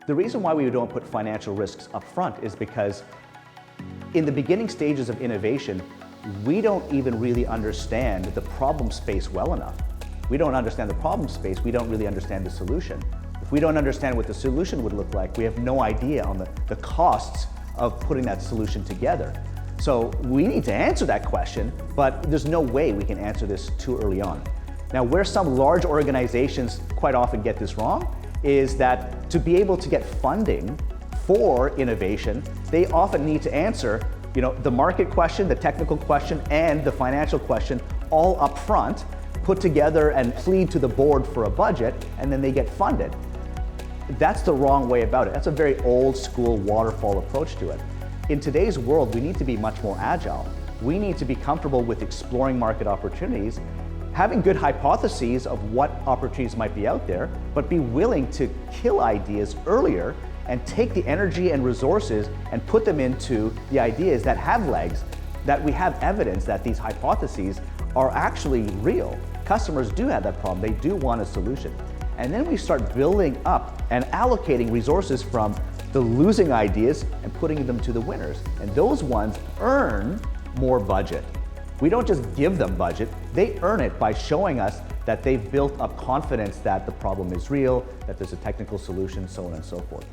The reason why we don't put financial risks up front is because in the beginning stages of innovation, we don't even really understand the problem space well enough. We don't understand the problem space, we don't really understand the solution. If we don't understand what the solution would look like, we have no idea on the costs of putting that solution together. So we need to answer that question, but there's no way we can answer this too early on. Now, where some large organizations quite often get this wrong is that to be able to get funding for innovation, they often need to answer the market question, the technical question, and the financial question all up front, put together and plead to the board for a budget, and then they get funded. That's the wrong way about it. That's a very old school waterfall approach to it. In today's world, we need to be much more agile. We need to be comfortable with exploring market opportunities, having good hypotheses of what opportunities might be out there, but be willing to kill ideas earlier and take the energy and resources and put them into the ideas that have legs, that we have evidence that these hypotheses are actually real. Customers do have that problem. They do want a solution. And then we start building up and allocating resources from the losing ideas and putting them to the winners. And those ones earn more budget. We don't just give them budget, they earn it by showing us that they've built up confidence that the problem is real, that there's a technical solution, so on and so forth.